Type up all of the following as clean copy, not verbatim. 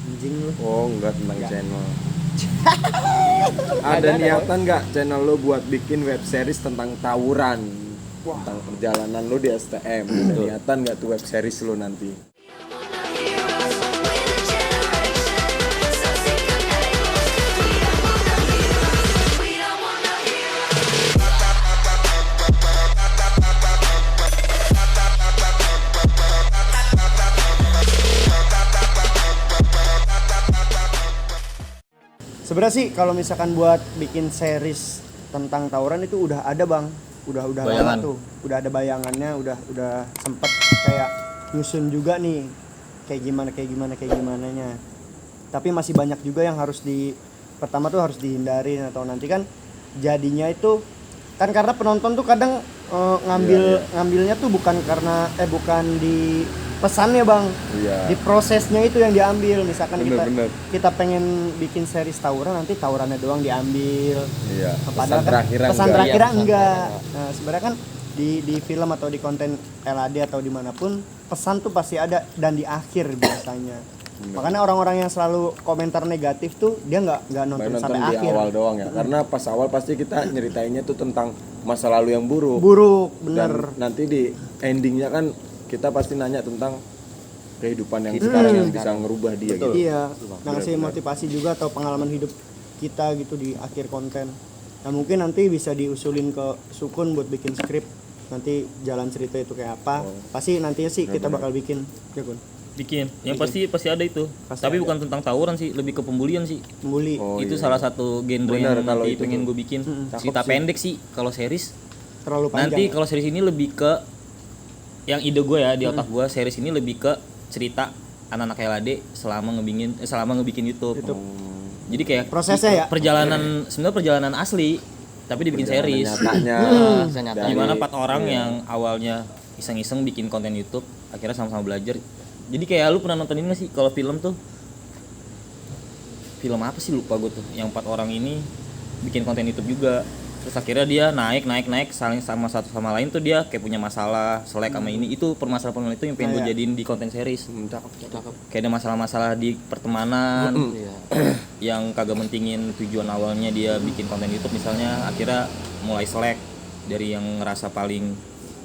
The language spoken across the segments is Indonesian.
Anjing lu. Oh, enggak tentang Enggak. channel. Ada niatan nggak channel lo buat bikin web series tentang tawuran? Tentang perjalanan lo di STM. Ada niatan nggak tuh web series lo nanti? Sebenarnya sih kalau misalkan buat bikin series tentang tawuran itu udah ada bang, udah lama tuh, udah ada bayangannya, udah sempet kayak nyusun juga nih kayak gimananya. Tapi masih banyak juga yang harus pertama tuh harus dihindarin atau nanti kan jadinya itu kan karena penonton tuh kadang ngambilnya tuh bukan di pesannya bang, di prosesnya itu yang diambil. Misalkan kita pengen bikin series tawuran, nanti tawurannya doang diambil. Padahal pesan terakhirnya enggak. Nah sebenarnya kan di film atau di konten LAD atau dimanapun pesan tuh pasti ada dan di akhir biasanya. Makanya orang-orang yang selalu komentar negatif tuh dia nggak nonton sampai di akhir. Awal doang ya, karena pas awal pasti kita nyeritainnya tuh tentang masa lalu yang buruk. Bener. Dan nanti di endingnya kan kita pasti nanya tentang kehidupan yang sekarang yang bisa ngerubah dia. Betul. Gitu. Iya, ngasih motivasi juga atau pengalaman hidup kita gitu di akhir konten. Nah mungkin nanti bisa diusulin ke Sukun buat bikin skrip, nanti jalan cerita itu kayak apa. Pasti nantinya sih kita bakal bikin, ya Kun. Bikin. Yang pasti ada itu. Tapi bukan tentang tawuran sih, lebih ke pembulian sih. Pembuli. Itu salah satu genre yang nanti pengen gue bikin. Cerita pendek sih. Kalau series Terlalu panjang. nanti kalau series ini lebih ke yang ide gue ya di otak gue, series ini lebih ke cerita anak-anak LAD selama ngebikin YouTube. Jadi kayak prosesnya ya. Sebenarnya perjalanan asli tapi dibikin series. Nyatanya. Gimana 4 orang yang awalnya iseng-iseng bikin konten YouTube, akhirnya sama-sama belajar. Jadi kayak lu pernah nonton ini gak sih kalau film tuh? Film apa sih lupa gue tuh. Yang 4 orang ini bikin konten YouTube juga. Terus akhirnya dia naik saling satu sama lain tuh dia kayak punya masalah selek sama ini. Itu permasalahan itu yang pengen gue jadiin di konten series. Cakep. Kayak ada masalah-masalah di pertemanan yang kagak mentingin tujuan awalnya dia bikin konten YouTube misalnya, akhirnya mulai selek dari yang ngerasa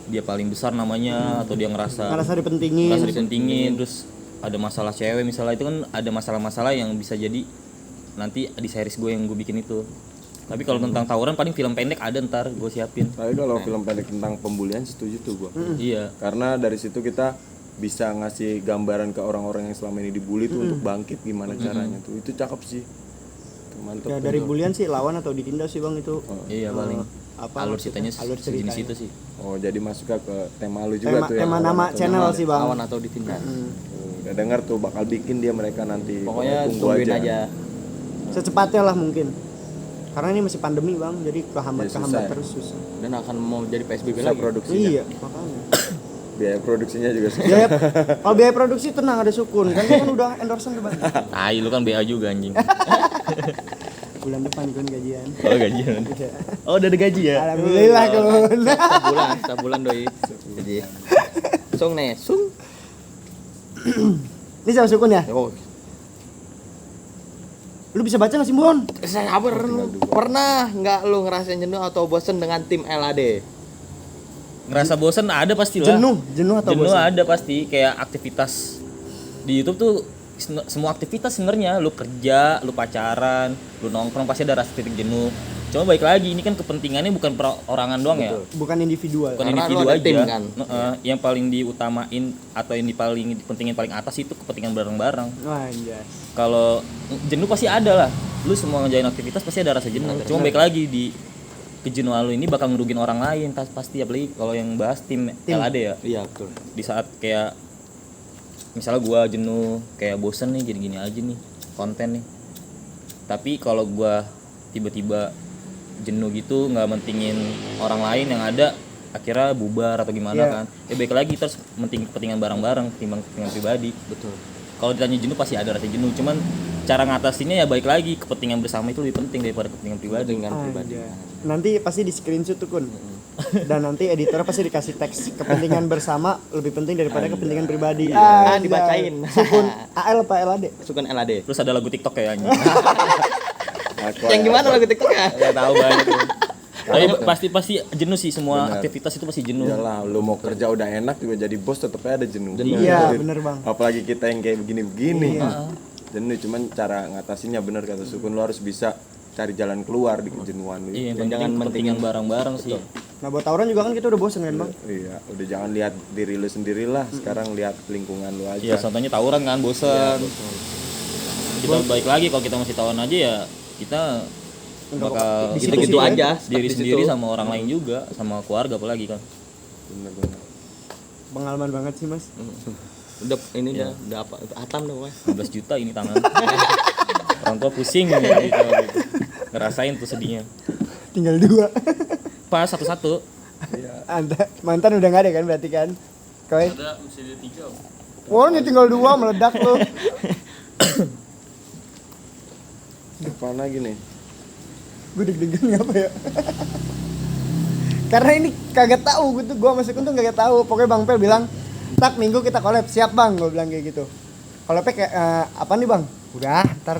dia paling besar namanya atau dia ngerasa dipentingin, terus ada masalah cewek misalnya. Itu kan ada masalah-masalah yang bisa jadi nanti di series gue yang gue bikin itu. Tapi kalau tentang tawuran paling film pendek ada ntar gue siapin. Tapi kalau film pendek tentang pembulian setuju tuh gue. Iya. Karena dari situ kita bisa ngasih gambaran ke orang-orang yang selama ini dibully tuh untuk bangkit gimana caranya tuh. Itu cakep sih. Mantap. Ya dari bulian sih lawan atau ditindas sih bang itu. Iya paling. Alur ceritanya sejenis itu sih. Oh jadi masuk ke tema lu juga tuh ya. Tema nama channel sih bang. Lawan atau ditindas. Udah denger tuh bakal bikin dia mereka nanti. Pokoknya tunggu tungguin aja. Secepatnya lah mungkin. Karena ini masih pandemi bang, jadi kehambat terus susah. Dan akan mau jadi PSBB susah lagi. produksinya. Iya, makanya. Biaya produksinya juga susah. Kalau biaya produksi tenang ada Sukun, kan dia kan udah endorsement tuh bang. Lu kan BA juga anjing. Bulan depan kan gajian. Oh gajian. Oh udah ada gaji ya? Alhamdulillah Kun. Sebulan doi. Jadi Sung. Ini sama Sukun ya? Oh, Lu bisa baca nggak sih Bon? sabar lu. Pernah nggak lu ngerasain jenuh atau bosen dengan tim LAD? Ngerasa bosen ada pasti lah. Jenuh atau bosan? Ada pasti, kayak aktivitas di YouTube tuh semua aktivitas sebenarnya, lu kerja, lu pacaran, lu nongkrong pasti ada rasa titik jenuh. Cuma baik lagi ini kan kepentingannya bukan perorangan doang. Betul. Ya. Bukan individual. Bukan Karena individu lu ada aja. tim, kan? Yang paling diutamain atau yang paling dipentingin paling atas itu kepentingan bareng-bareng. Wah, anjay. Kalau jenuh pasti ada lah. Lu semua ngejain aktivitas pasti ada rasa jenuh. Cuma baik lagi di kejenuhan lu ini bakal ngerugin orang lain pasti, apalagi kalau yang bahas tim LAD ya. Iya, betul. Di saat kayak misalnya gua jenuh, kayak bosen nih gini-gini aja nih konten nih. Tapi kalau gua tiba-tiba jenuh gitu nggak mentingin orang lain yang ada, akhirnya bubar atau gimana kan. Ya baik lagi terus mentingin kepentingan bareng-bareng ketimbang kepentingan pribadi. Betul. Kalau ditanya jenuh pasti ada rasa jenuh, cuman cara ngatasinnya ya baik lagi kepentingan bersama itu lebih penting daripada kepentingan pribadi. Dengan pribadi. Nanti pasti di screenshot tuh Kun. Dan nanti editornya pasti dikasih teks kepentingan bersama lebih penting daripada kepentingan pribadi. Dibacain. Sukun AL apa LAD? Sukun LAD. Terus ada lagu TikTok kayaknya. Yang gimana lagu TikTok ya? Enggak tahu banyak. Tapi pasti jenuh sih, semua aktivitas itu pasti jenuh. Iyalah, lu mau kerja udah enak juga jadi bos tetapnya ada jenuh. Iya, bener Bang. Apalagi kita yang kayak begini-begini. Jenuh, cuman cara ngatasinnya bener kata Sukun, lu harus bisa cari jalan keluar di kejenuhan lu. Iya, jangan pentingan bareng-bareng sih. Nah, buat tawuran juga kan kita udah bosen kan, Bang? Iya, udah jangan lihat diri lu sendirilah, sekarang lihat lingkungan lu Iya, aja. contohnya tawuran kan bosan. Kita balik lagi kalau kita masih tawuran aja ya kita bakal Di Gitu-gitu situ sih, aja. diri stuck di sendiri situ. sama orang lain juga, sama keluarga apalagi kan. Bener-bener. Pengalaman banget sih, Mas. Udah ini udah apa? Atam dah pokoknya. 15 juta ini tangan. Orang tua pusing gitu, gitu. Ngerasain tuh sedihnya. Tinggal 2. Pas satu-satu. Anda mantan udah nggak ada kan berarti kan? Koi. Ada mesti ada 3. Wah, ini tinggal 2 meledak lu. Apaan lagi nih? Gue deg-degan apa ya? Karena ini kagak tahu gitu, gua masuk tuh kagak tahu. Pokoknya Bang Pel bilang, "Tak minggu kita collab." "Siap, Bang." Gua bilang kayak gitu. Collab kayak apa nih, Bang? Udah, ntar.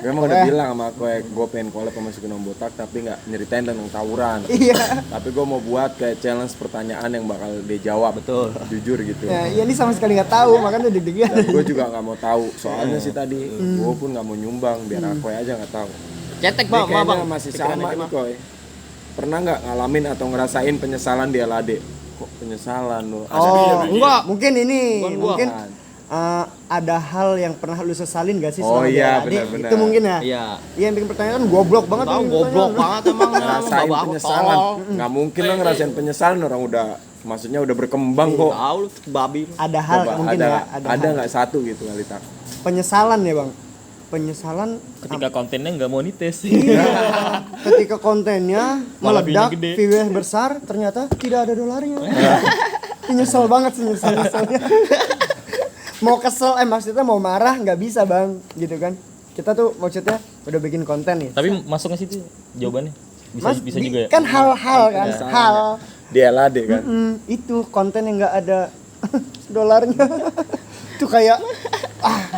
Gue emang udah bilang sama gue pengen collab sama Sukun Om Botak tapi nggak nyeritain tentang tawuran. Iya. Tapi gue mau buat kayak challenge pertanyaan yang bakal dia jawab. Betul. Jujur gitu. Ya, ini sama sekali nggak tahu, makanya deg-degan. Dan gue juga nggak mau tahu. Soalnya sih tadi gue pun nggak mau nyumbang biar aku aja nggak tahu. Cetek Ini Bang, kayaknya Bang. masih Pikirannya sama nih gimana? Koy. Pernah nggak ngalamin atau ngerasain penyesalan di LAD? Kok penyesalan lo? Oh, enggak. mungkin ini, Bukan gua. mungkin ada hal yang pernah lu sesalin gak sih Oh selama iya, di LAD? benar-benar. Itu mungkin ya? Iya. Iya, yang bikin pertanyaan kan goblok banget. Tahu yang goblok pertanyaan. banget emang. Ngerasain Bapak aku penyesalan. tolol. Nggak mungkin lo ngerasain penyesalan orang udah maksudnya udah berkembang kok. Tahu lu babi. Ada hal Coba, mungkin ada, ya, ada hal. nggak satu gitu kali tak? Penyesalan ya, Bang. Penyesalan Ketika kontennya nggak monetis. ketika kontennya Malah meledak, view-nya gede. views besar, ternyata tidak ada dolarnya. Nyesel banget sih, nyeselnya. Mau kesel, maksudnya mau marah nggak bisa, Bang, gitu kan. Kita tuh maksudnya udah bikin konten nih. Tapi masuk nggak sih itu jawabannya? Bisa Mas, bisa juga ya. kan hal-hal kan, hal. Di LAD kan? Itu konten yang nggak ada dolarnya. Itu kayak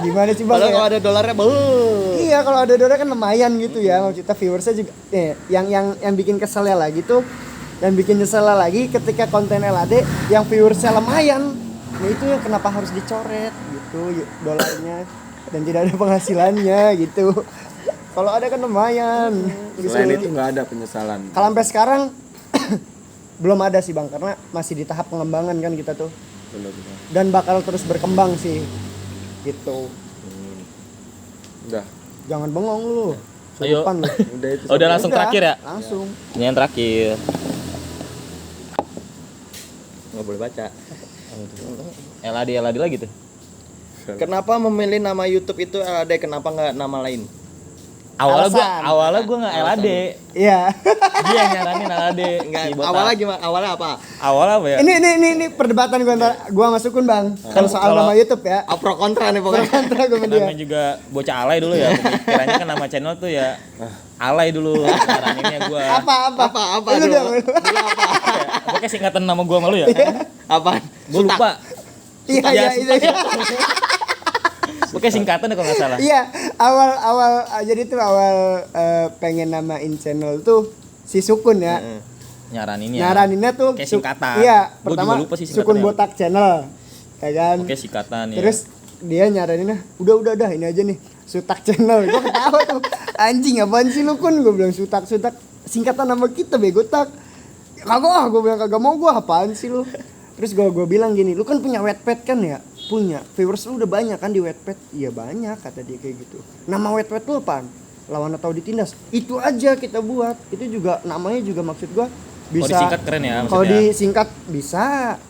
gimana sih, Bang? Kalau ya? kalau ada dolarnya, Iya, kalau ada dolar kan lumayan gitu ya. Maksudnya viewersnya juga yang bikin keselnya lagi tuh, yang bikin nyeselnya lagi ketika konten LAD yang viewersnya lumayan. Nah, itu yang kenapa harus dicoret gitu dolarnya dan tidak ada penghasilannya gitu. Kalau ada kan lumayan. Selain Gitu. itu nggak ada penyesalan. Kalau sampai sekarang belum ada sih, Bang, karena masih di tahap pengembangan kan kita tuh. Benar-benar. Dan bakal terus berkembang sih. Gitu. Udah. Jangan bengong lu. Ayo. Surupan lu. Udah itu. Oh, udah langsung terakhir ya? Langsung. Ini yang terakhir. nggak boleh baca. LAD lagi tuh. Kenapa memilih nama YouTube itu LAD? Kenapa nggak nama lain? Awalnya gua nggak LAD. Iya. Dia yang nyaranin LAD. Enggak, Si Botak. awalnya gimana? Awalnya apa? Awalnya apa ya? Ini perdebatan gua antara gua sama Sukun, Bang. Kalau soal kalau- nama YouTube ya. Pro kontra nih pokoknya. Kontra gua sama dia. Namanya juga bocah alay dulu ya. Pemikirannya kan nama channel tuh ya alay dulu. Nyaraninnya gua. Apa Apa Lu dulu? dong, lu. Pokoknya singkatan nama gua sama lu ya. Apaan? Gua lupa. Iya, Ya, iya. Pokoknya singkatan deh kalau nggak salah. Iya, awal jadi tuh awal pengen namain channel tuh si Sukun ya. Nyaraninnya. Nyaraninnya tuh Kayak singkatan. Iya, Gua pertama juga lupa sih Sukun singkatannya. Botak channel. Ya kan? Oke singkatan ya. Terus dia nyaraninnya, udah dah ini aja nih, Sutak channel. Gua ketawa tuh. Anjing apaan sih lu, Kun? Gua bilang Sutak singkatan nama kita bego tak. Kagak, gua bilang kagak mau, gua apaan sih lu? Terus gua bilang gini, lu kan punya Wattpad kan ya? Punya. Viewers lu udah banyak kan di Wattpad? Iya banyak, kata dia kayak gitu. Nama Wattpad lu apaan? Lawan atau ditindas? Itu aja kita buat. Itu juga namanya juga maksud gua bisa. Kalau disingkat keren ya Kalau maksudnya. disingkat bisa,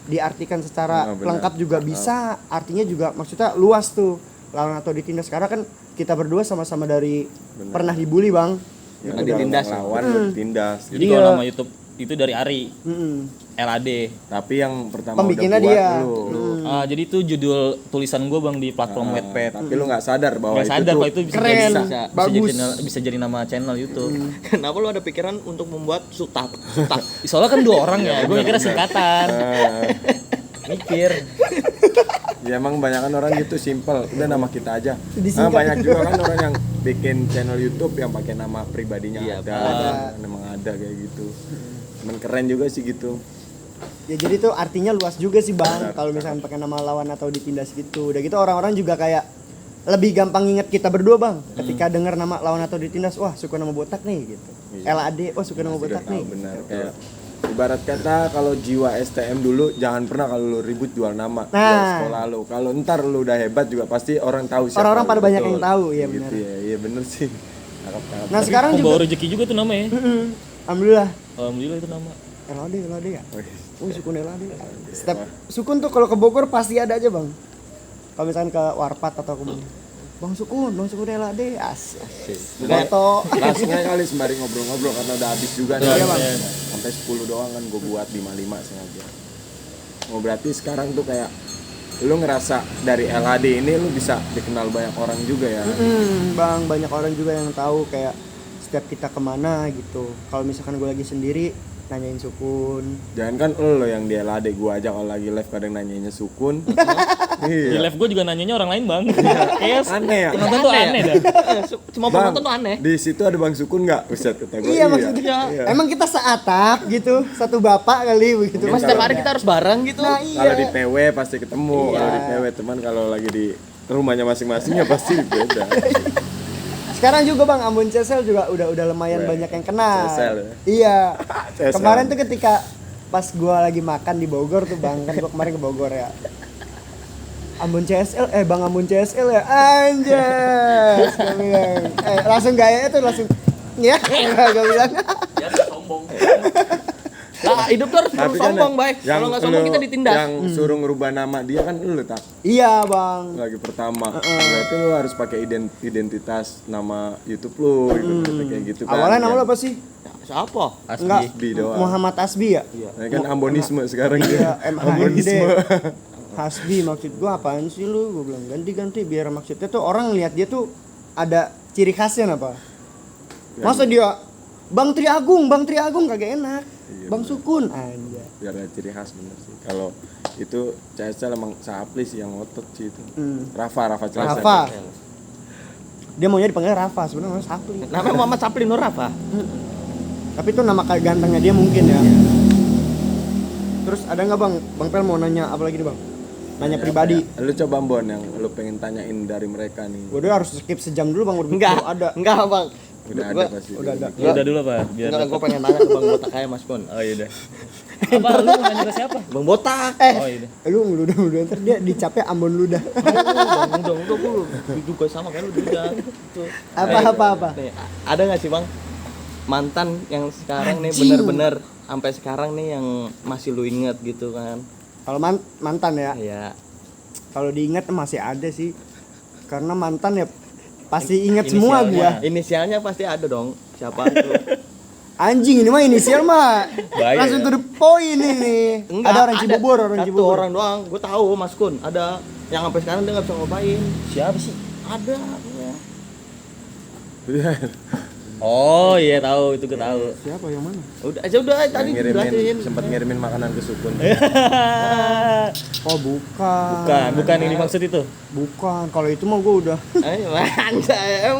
diartikan secara benar. lengkap juga bisa. Artinya juga maksudnya luas tuh. Lawan atau ditindas, karena kan kita berdua sama-sama dari pernah dibully, Bang. Yang Ditindas. udah lawan udah ditindas. Jadi Iya. kalau nama YouTube itu dari Ari LAD. Tapi yang pertama Pembikinnya udah buat dia. lu. Jadi itu judul tulisan gue bang di platform Wattpad. Tapi lu nggak sadar bahwa Nggak sadar itu kalau tuh itu bisa keren, jadi bagus. bisa jadi nama channel YouTube. Kenapa lu ada pikiran untuk membuat sutak? Soalnya kan 2 orang ya, gue mikirnya singkatan. Mikir. ya emang banyakan orang gitu simple. Udah nama kita aja. Disingkat. Banyak juga kan orang yang bikin channel YouTube yang pakai nama pribadinya Iya, ada. Memang ada kayak gitu. Cuman keren juga sih gitu. Ya jadi tuh artinya luas juga sih bang kalau misalkan pakai nama lawan atau ditindas gitu. Udah gitu orang-orang juga kayak lebih gampang inget kita berdua bang ketika dengar nama lawan atau ditindas, wah suka nama botak nih gitu. Iya. LAD, oh suka nama botak nih. Benar kayak ibarat kata kalau jiwa STM dulu jangan pernah kalau lu ribut jual nama jual sekolah lu. Kalau ntar lu udah hebat juga pasti orang tahu siapa. Orang-orang pada lu, banyak betul. yang tahu, ya Gitu benar. ya, iya bener sih. Cakep. Nah sekarang juga, Pembawa rezeki juga tuh namanya. alhamdulillah. Alhamdulillah itu nama. LAD ya. Wih, Oh sukun LAD. Setiap sukun tuh kalau ke Bogor pasti ada aja bang. Kalau misalkan ke Warpat atau ke mana. Bang Sukun LAD. Asik. Foto. langsung aja kali sembari ngobrol-ngobrol karena udah habis juga nih. Iya, Bang. Sampai 10 doang kan gue buat 55 sengaja. Oh berarti sekarang tuh kayak lu ngerasa dari LAD ini lu bisa dikenal banyak orang juga ya. Bang banyak orang juga yang tahu kayak setiap kita kemana gitu. Kalau misalkan gue lagi sendiri nanyain Sukun. Jangan kan lo yang di LAD, gue aja kalau lagi live kadang nanyainnya Sukun. Di Iya. live gue juga nanyanya orang lain bang. Kayak Aneh ya. penonton tuh aneh dah. Cuma Bang, penonton tuh aneh. di situ ada Bang Sukun nggak? Buset kata gue. Iya maksudnya. Iya. Emang kita seatap gitu, satu bapak kali begitu. Mungkin Mas setiap kalau- hari kita harus bareng gitu. Nah Kalau di iya. PW pasti ketemu, Iya. kalau di PW teman kalau lagi di rumahnya masing-masing ya pasti beda. Sekarang juga bang Ambon Cesel juga udah lumayan Weh, banyak yang kenal. Cesel ya? Iya. Cesel. Kemarin tuh ketika pas gua lagi makan di Bogor tuh bang, kan gua kemarin ke Bogor ya. Ambon CSL, bang Ambon CSL ya, anjay. Gua bilang, langsung gaya tuh langsung, ya, gua bilang. Lah hidup tuh harus perlu sombong, baik. Kalau nggak sombong lu- kita ditindas. Yang suruh ngerubah nama dia kan lu tak Iya bang. lagi pertama. Berarti lu harus pakai identitas nama YouTube lu gitu, kayak gitu kan. Awalnya nama lo apa sih? Siapa? Enggak, Asbi doang. Muhammad Asbi ya? Nah, kan ambonisme sekarang Iya, ya. MHMD. Hasbi maksud gua apaan sih lu? Gua bilang ganti-ganti biar maksudnya tuh orang lihat dia tuh ada ciri khasnya apa? Masa dia Bang Tri Agung kagak enak. Bang Sukun aja. Biar ada ciri khas bener sih. Kalau itu CSL emang Sapli sih yang ngotot sih itu. Rafa CSL. Rafa. Dia maunya dipanggil Rafa, sebenarnya namanya Sapli. Namanya Muhammad Sapli Nur apa? Tapi itu nama gantengnya dia mungkin ya. Terus ada nggak bang? Bang Pel mau nanya apa lagi nih bang? Nanya pribadi. Lu coba Bon yang lu pengen tanyain dari mereka nih. Waduh harus skip sejam dulu bang. Enggak, Ada. enggak bang. Udah Gua- ada pasti. Udah ada. Ya udah dulu apa? Biar Enggak, gue pengen nanya ke Bang Botak aja Mas Kun. Oh iya udah. Apa lu mau nanya ke siapa? Bang Botak. Oh iya. Lu ngeludah ntar dia dicapnya Ambon ludah. Udah gue juga sama kayak lu juga. Gitu. Apa. Nih, ada nggak sih Bang mantan yang sekarang nih Anjing. bener-bener sampai sekarang nih yang masih lu inget gitu kan? Kalau mantan ya. Iya. Kalau diingat masih ada sih. Karena mantan ya pasti ingat semua Inisialnya. gua. Inisialnya pasti ada dong. Siapa itu? Anjing ini mah inisial mah. Bahaya Langsung ya. to the point ini. Ada orang Cibubur, Satu orang doang. Gue tahu Mas Kun. Ada yang sampai sekarang dia nggak bisa ngobain. Siapa sih? Ada. Ya. Oh iya tahu, itu gue tahu. Siapa yang mana? Udah tadi Yang jelasin. sempat ngirimin makanan ke Sukun. Oh bukan. Bukan ini maksud itu. Bukan. Kalau itu mah gua udah. Anjay.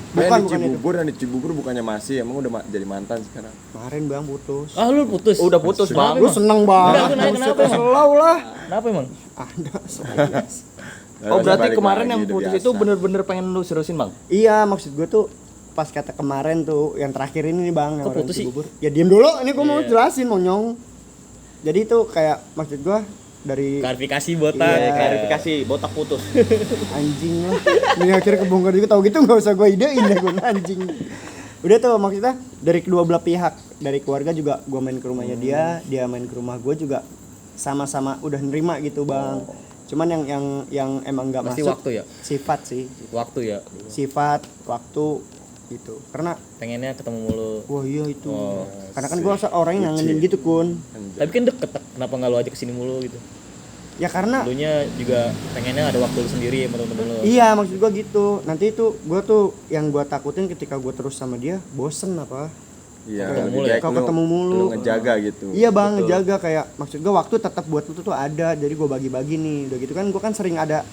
Bukan, di bukan itu. Cibubur dan di Cibubur bukannya masih emang udah jadi mantan sekarang. Kemarin bang putus. Ah lu putus. Udah putus Bang. Lu seneng banget. Enggak, gua nanya kenapa emang? Selalu lah. Kenapa emang? Ada. Oh berarti Balik kemarin lagi, yang udah putus biasa. itu bener-bener pengen lu seriusin Bang? Iya maksud gue tuh pas kata kemarin tuh yang terakhir ini nih bang. yang Kok orang putus sih? Cibubur. Ya diem dulu. Ini gue mau Iya. jelasin monyong. Jadi itu kayak maksud gue dari Klarifikasi botak. Iya. Klarifikasi botak putus. anjing lah. Ini akhirnya kebongkar juga tahu gitu nggak usah gue idein deh gue anjing. Udah tuh maksudnya dari kedua belah pihak, dari keluarga juga gue main ke rumahnya dia main ke rumah gue juga sama-sama udah nerima gitu bang. Cuman yang emang nggak Pasti masuk waktu ya? sifat sih, Waktu ya. sifat waktu gitu. Karena pengennya ketemu mulu. wah iya itu. Oh, Karena kan gue orang yang ngangenin gitu Kun. Tapi kan deket, kenapa nggak lu ajak kesini mulu gitu? Ya karena Lunya juga pengennya ada waktu lu sendiri sama temen-temen lu. iya maksud gue gitu. Nanti itu gue tuh yang gue takutin ketika gue terus sama dia bosen apa. Iya, Ketemu lebih mulu ya? baik Kalau lu- ketemu mulu. lu ngejaga gitu. Iya bang, ngejaga kayak maksud gue waktu tetap buat lu tuh ada, jadi gue bagi-bagi nih, udah gitu kan gue kan sering ada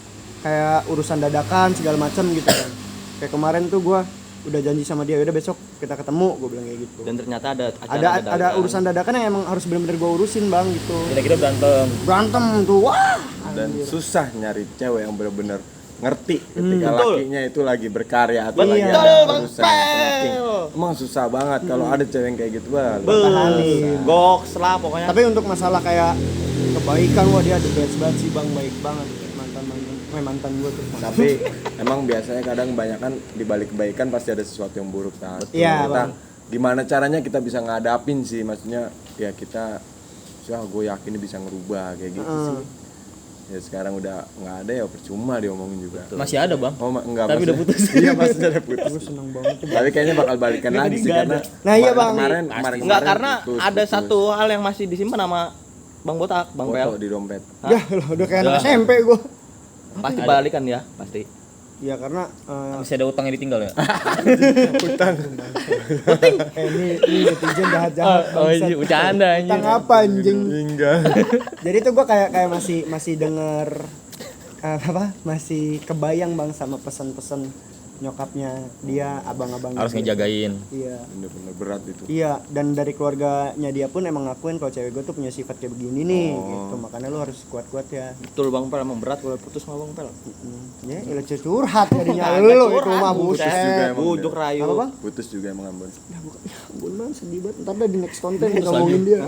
kayak urusan dadakan segala macam gitu kan. Kayak kemarin tuh gue udah janji sama dia, udah besok kita ketemu, gue bilang kayak gitu. Dan ternyata ada acara Ada dadakan. urusan dadakan yang emang harus benar-benar gue urusin bang gitu. Kira-kira berantem. Tuh, wah. Dan susah nyari cewek yang bener-bener ngerti ketika betul. lakinya itu lagi berkarya atau Betul, lagi Bang ada urusan yang Pel. penting. Emang susah banget kalau ada cewek yang kayak gitu bang. Tahanin. Goks lah pokoknya. Tapi untuk masalah kayak kebaikan, wah dia the best banget sih bang, baik banget mantan gue tuh. Tapi emang biasanya kadang kebanyakan di balik kebaikan pasti ada sesuatu yang buruk kan. Iya, Kita Bang. gimana caranya kita bisa ngadapin sih, maksudnya ya kita gue yakin ini bisa ngerubah kayak gitu sih. Ya sekarang udah nggak ada ya percuma diomongin juga. Masih ada bang. Oh enggak, Tapi udah maksudnya- putus. Iya maksudnya udah putus. Gue seneng banget tuh. Tapi kayaknya bakal balikan Nggak, lagi tadi sih nggak karena Nah, iya, Bang. kemarin Pasti. Enggak, kemarin karena ada satu hal yang masih disimpan sama Bang Botak, Bang Pel. foto di dompet. Ya loh, udah kayak anak Udah. SMP gue. Pasti balikan ya, pasti. Ya karena Masih ada utang yang ditinggal ya? ini netizen jahat-jahat. bangsat. Bercanda Utang apa anjing? Enggak. Jadi tuh gue kayak masih denger masih kebayang bang sama pesan-pesan nyokapnya dia, abang-abang Harus dia. ngejagain. Iya. Bener-bener berat itu. Iya, dan dari keluarganya dia pun emang ngakuin kalau cewek gue tuh punya sifat kayak begini nih, gitu. Makanya lu harus kuat-kuat ya. Betul Bang Pel, emang berat kalau putus sama Bang Pel. Ya, ilah curhat jadinya Kagak lu itu curhat, mah Putus juga buset. emang Bujuk dia. rayu. Apa bang? Putus juga emang Ambon. Ya bukan, ya ampun bang, sedih banget. Ntar dah di next konten kita ngomongin dia.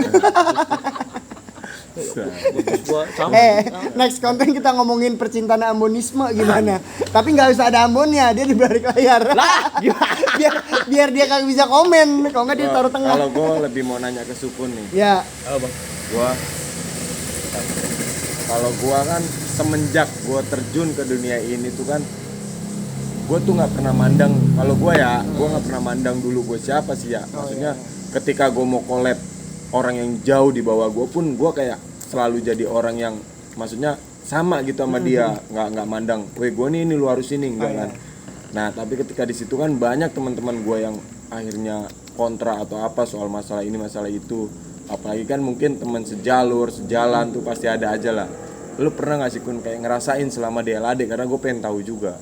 Gua sama. Next konten kita ngomongin percintaan ambonisme gimana. Tapi nggak usah ada ambonnya, dia di balik layar. Lah, biar dia kagak bisa komen, kalau nggak dia taruh tengah. Kalau gue lebih mau nanya ke Sukun nih. Ya, Apa bang? Gua kalau gua kan semenjak gua terjun ke dunia ini tuh kan gua tuh nggak pernah mandang, kalau gua ya gua nggak pernah mandang dulu gua siapa sih ya, maksudnya ketika gua mau collab orang yang jauh di bawah gua pun gua kayak selalu jadi orang yang maksudnya sama gitu sama dia, nggak mandang weh gua nih ini lu harus ini enggak kan. Nah tapi ketika di situ kan banyak teman-teman gua yang akhirnya kontra atau apa soal masalah ini masalah itu, apalagi kan mungkin teman sejalur sejalan tuh pasti ada aja lah. Lu pernah nggak sih Kun kayak ngerasain selama di LAD, karena gue pengen tahu juga.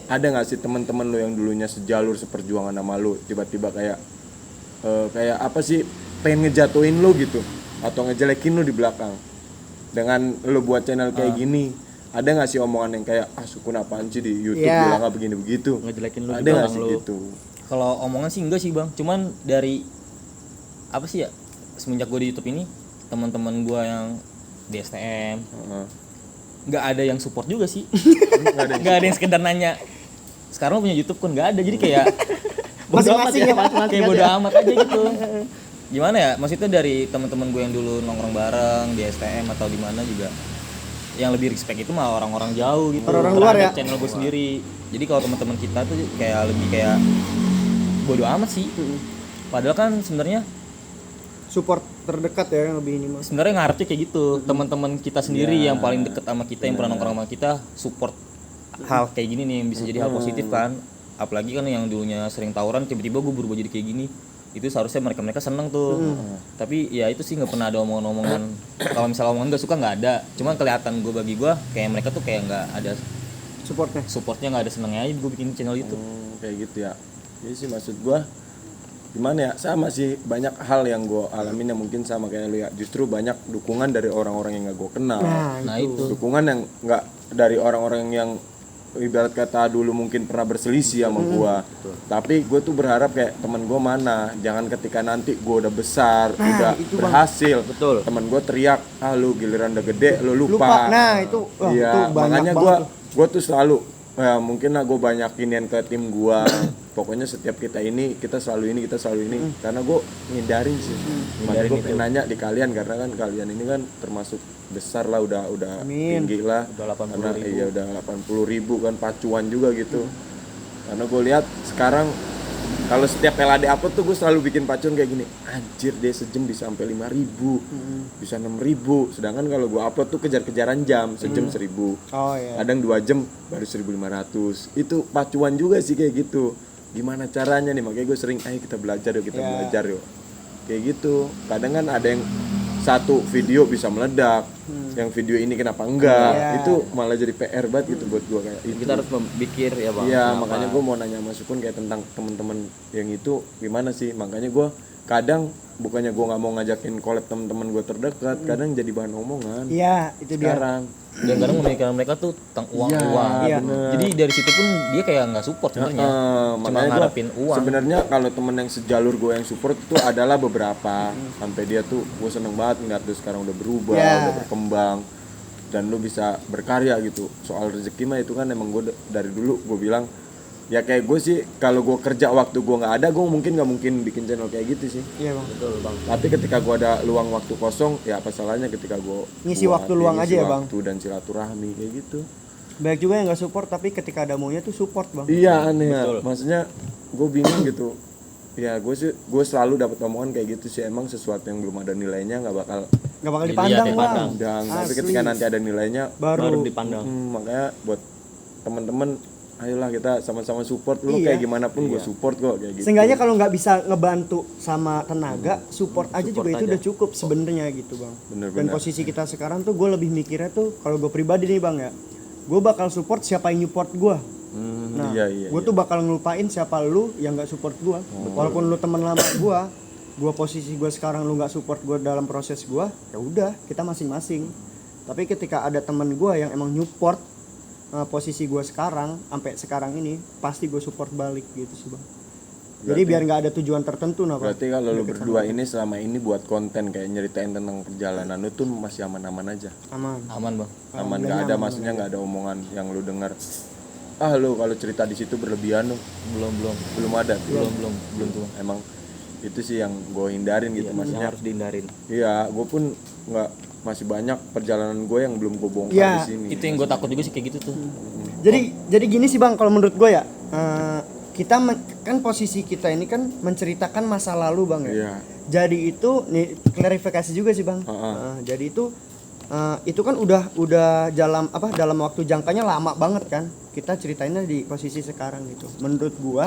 Ada nggak sih teman-teman lu yang dulunya sejalur seperjuangan sama lu tiba-tiba kayak kayak apa sih pengen ngejatuhin lu gitu atau ngejelekin lu di belakang dengan lu buat channel kayak gini? Ada nggak sih omongan yang kayak Sukun apaan sih di YouTube Iya. bilang nggak begini begitu? Ngejelekin lu di Ada nggak belakang sih lu. gitu? Kalau omongan sih enggak sih bang, cuman dari apa sih ya, semenjak gue di YouTube ini teman-teman gue yang di STM Heeh. nggak ada yang support juga sih. Nggak ada yang sekedar nanya sekarang lo punya YouTube kan, nggak ada, jadi kayak bodo amat Masing-masing ya, masing-masing kayak aja. bodo amat aja gitu. Gimana ya, maksudnya dari teman-teman gue yang dulu nongkrong bareng di STM atau di mana juga yang lebih respect itu mah orang-orang jauh gitu, Orang-orang luar terhadap ya? channel gue sendiri. Jadi kalau teman-teman kita tuh kayak lebih kayak bodo amat sih. Padahal kan sebenarnya support terdekat ya yang lebih ini mas. sebenarnya ngarepnya kayak gitu, teman-teman kita sendiri yang paling deket sama kita, yang pernah nongkrong sama kita, support hal kayak gini nih yang bisa jadi hal positif kan. Apalagi kan yang dulunya sering tawuran tiba-tiba gue berubah jadi kayak gini, itu seharusnya mereka seneng tuh. Tapi ya itu sih nggak pernah ada omongan-omongan. Kalau misalnya omongan nggak suka nggak ada, cuman kelihatan gue bagi gue kayak mereka tuh kayak nggak ada supportnya, nggak ada senengnya aja gue bikin channel YouTube. Kayak gitu ya. Ini sih maksud gua gimana ya, sama sih banyak hal yang gue alamin yang mungkin sama kayak lu ya, justru banyak dukungan dari orang-orang yang nggak gue kenal. Nah itu Dukungan yang nggak dari orang-orang yang ibarat kata dulu mungkin pernah berselisih sama gua. Tapi gue tuh berharap kayak teman gue mana, jangan ketika nanti gue udah besar, udah itu, Bang. berhasil, Betul. teman gue teriak, lu giliran udah gede lu lupa. Nah itu, wah, itu Iya, banyak makanya banget tuh. gue tuh selalu ya mungkin lah gue banyakin yang ke tim gue. Pokoknya setiap kita selalu ini karena gue ngindarin sih. Makanya gue pengen nanya di kalian karena kan kalian ini kan termasuk besar lah, udah Amin. tinggi lah. Udah 80.000. Karena iya udah 80.000 kan pacuan juga gitu. Karena gue lihat sekarang Kalau setiap LAD upload tuh gue selalu bikin pacuan kayak gini, anjir dia sejam bisa sampai 5.000, bisa 6.000. Sedangkan kalau gue upload tuh kejar-kejaran jam, sejam 1.000, Oh iya. kadang 2 jam baru 1.500. Itu pacuan juga sih kayak gitu. Gimana caranya nih, makanya gue sering, ayo kita belajar yuk, belajar yuk. Kayak gitu. Kadang kan ada yang satu video bisa meledak, yang video ini kenapa enggak, itu malah jadi PR banget gitu buat gue kayak itu. Kita harus berpikir ya bang. Iya, makanya gue mau nanya Mas Sukun kayak tentang temen-temen yang itu gimana sih. Makanya gue kadang bukannya gue nggak mau ngajakin collab temen-temen gue terdekat, kadang jadi bahan omongan. Iya, itu dia. Sekarang Dan kadang pemikiran mereka tuh tentang uang. Iya. Jadi dari situ pun dia kayak nggak support sebenarnya. Cuma makanya ngarepin gue uang. sebenarnya kalau temen yang sejalur gue yang support itu adalah beberapa. Sampai dia tuh gue seneng banget ngeliat lu sekarang udah berubah, udah berkembang, dan lu bisa berkarya gitu. Soal rezeki mah itu kan emang gue dari dulu gue bilang ya kayak gue sih, kalau gue kerja waktu gue nggak ada, gue mungkin nggak mungkin bikin channel kayak gitu sih. Iya bang. Betul bang. Tapi ketika gue ada luang waktu kosong, ya apa salahnya ketika gue Ngisi waktu luang aja ya, Bang? Waktu dan silaturahmi kayak gitu. Banyak juga yang nggak support tapi ketika ada maunya tuh support bang. Iya aneh ya. Maksudnya gue bingung gitu. Ya gue selalu dapat omongan kayak gitu sih, emang sesuatu yang belum ada nilainya nggak bakal Dipandang bang. pandang. Tapi ketika nanti ada nilainya baru dipandang. makanya buat teman-teman, ayolah kita sama-sama support. Lu kayak gimana pun gue support kok kayak gitu. Seenggaknya kalau nggak bisa ngebantu sama tenaga, support aja juga itu udah cukup sebenarnya gitu bang. Bener-bener. Dan posisi kita sekarang tuh gue lebih mikirnya tuh kalau gue pribadi nih bang ya, gue bakal support siapa yang support gue. Nah, gue tuh bakal ngelupain siapa lu yang nggak support gue. Walaupun lu teman lama gue posisi gue sekarang lu nggak support gue dalam proses gue, ya udah kita masing-masing. Tapi ketika ada teman gue yang emang support posisi gue sekarang sampai sekarang ini, pasti gue support balik gitu sih bang. Jadi biar nggak ada tujuan tertentu nah. Berarti kalau lu berdua ini selama ini buat konten kayak nyeritain tentang perjalanan lu tuh masih aman-aman aja. Aman Bang. Aman, nggak ada maksudnya nggak ada omongan yang lu dengar. Ah lu kalau cerita di situ berlebihan lu. Belum ada. Belum tuh. Emang itu sih yang gue hindarin gitu, maksudnya Harus dihindarin. Iya, gue pun nggak, masih banyak perjalanan gue yang belum gue bongkar di sini. Itu yang gue takut juga sih kayak gitu tuh. Jadi gini sih bang, kalau menurut gue ya, kita kan posisi kita ini kan menceritakan masa lalu bang ya. Iya. Jadi itu nih klarifikasi juga sih bang. Jadi itu kan udah dalam waktu jangkanya lama banget kan. Kita ceritainnya di posisi sekarang gitu. Menurut gue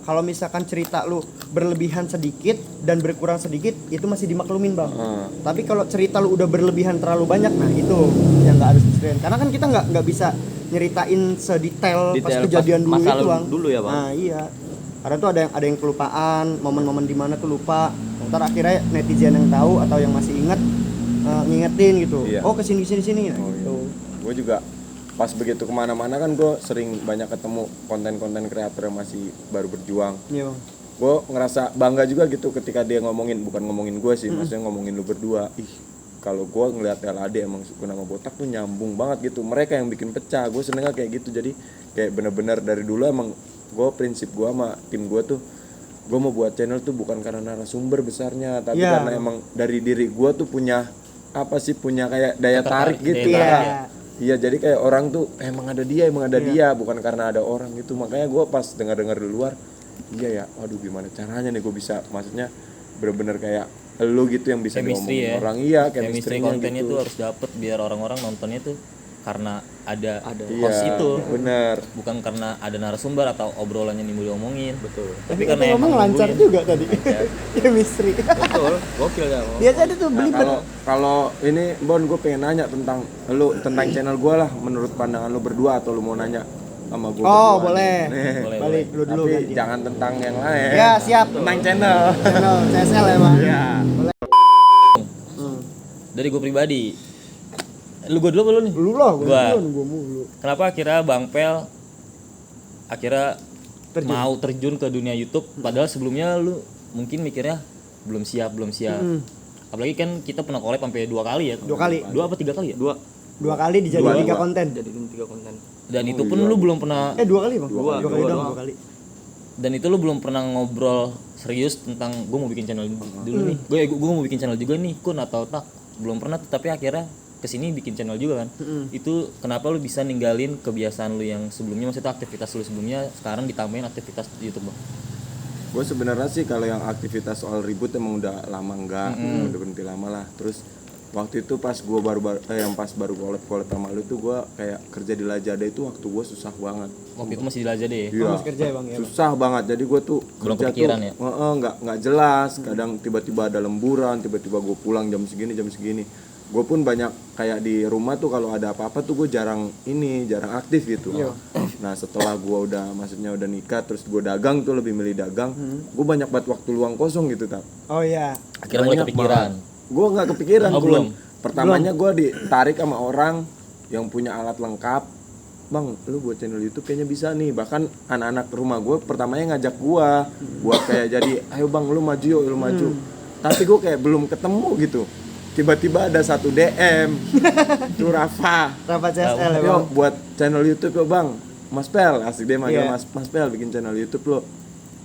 kalau misalkan cerita lu berlebihan sedikit dan berkurang sedikit itu masih dimaklumin bang. Tapi kalau cerita lu udah berlebihan terlalu banyak, nah itu yang nggak harus diceritain. Karena kan kita nggak bisa nyeritain sedetail pas kejadian dulu itu bang. Dulu ya bang. Nah iya. Karena tuh ada yang kelupaan, momen-momen di mana tuh lupa. Ntar akhirnya netizen yang tahu atau yang masih ingat ngingetin gitu. Iya. Oh kesini. Nah, gitu. Gue juga pas begitu kemana-mana kan gue sering banyak ketemu konten-konten kreator yang masih baru berjuang. Iya bang. Gue ngerasa bangga juga gitu ketika dia bukan ngomongin gue sih, maksudnya ngomongin lu berdua. Ih, kalau gue ngeliat LAD emang Sukun sama Botak tuh nyambung banget gitu. Mereka yang bikin pecah, gue senengnya kayak gitu. Jadi kayak bener-bener dari dulu emang gue prinsip gue sama tim gue tuh, gue mau buat channel tuh bukan karena narasumber besarnya, tapi karena emang dari diri gue tuh punya kayak daya tarik gitu lah. Iya, jadi kayak orang tuh emang ada dia, bukan karena ada orang gitu. Makanya gue pas dengar di luar, iya ya, waduh gimana caranya nih gue bisa, maksudnya bener-bener kayak lu gitu yang bisa ngomongin orang. Iya, chemistry kontennya gitu. tuh harus dapet biar orang-orang nontonnya tuh karena ada Iya, host itu, bener. bukan karena ada narasumber atau obrolannya nih mau diomongin. Betul. Tapi karena ngomong lancar juga tadi. Chemistry. Betul. Gokil ya. Biasanya tuh belibet. Kalau ini Bon, gue pengen nanya tentang channel gue lah, menurut pandangan lu berdua, atau lu mau nanya sama gue? Oh boleh. Boleh. Balik lu dulu. Tapi ganti. jangan tentang yang lain. Ya siap. Tentang channel. Channel CSL ya bang. Iya. Dari gue pribadi, lu gue dulu apa lu nih? Lu lah, Gua. gue mulu. Kenapa akhirnya Bang Pel mau terjun ke dunia YouTube, padahal sebelumnya lu mungkin mikirnya belum siap. Apalagi kan kita pernah collab sampai 2 kali ya. 2 kali. 2 apa 3 kali ya? 2 kali dijadiin 3 konten. Jadiin 3 konten. Dan itu pun lu belum pernah 2 kali bang. 2 kali Dua dong. doang. 2 kali. dan itu lu belum pernah ngobrol serius tentang gue mau bikin channel dulu nih. Gue mau bikin channel juga nih, Kun atau tak. Belum pernah, tapi akhirnya kesini bikin channel juga kan. Itu kenapa lu bisa ninggalin kebiasaan lu yang sebelumnya, maksudnya aktivitas lu sebelumnya sekarang ditambahin aktivitas YouTube bang? Gue sebenarnya sih kalau yang aktivitas soal ribut emang udah lama enggak, udah berhenti lama lah. Terus waktu itu pas gue baru collab sama lu tuh gue kayak kerja di Lazada itu waktu gue susah banget. Waktu itu masih di Lazada ya? Iya. Masih kerja ya bang ya. Susah banget. Jadi gue tuh Belum kerja kepikiran tuh ya? nggak jelas. Kadang tiba-tiba ada lemburan, tiba-tiba gue pulang jam segini. Gue pun banyak kayak di rumah tuh kalau ada apa-apa tuh gue jarang aktif gitu. Nah setelah gue udah nikah, terus gue dagang tuh lebih milih dagang. Gue banyak banget waktu luang kosong gitu tak. Oh iya. Akhirnya mulai kepikiran. Gue nggak kepikiran. Oh, belum? Pertamanya gue ditarik sama orang yang punya alat lengkap. Bang, lu buat channel YouTube kayaknya bisa nih. Bahkan anak-anak rumah gue pertamanya ngajak gue buat kayak jadi, ayo bang lu maju yuk, lu maju. Tapi gue kayak belum ketemu gitu. Tiba-tiba ada satu DM tuh Rafa CSL ya bang. yuk buat channel YouTube yuk bang, Mas Pel, asik dia manggil Iya. Mas Pel bikin channel YouTube lo.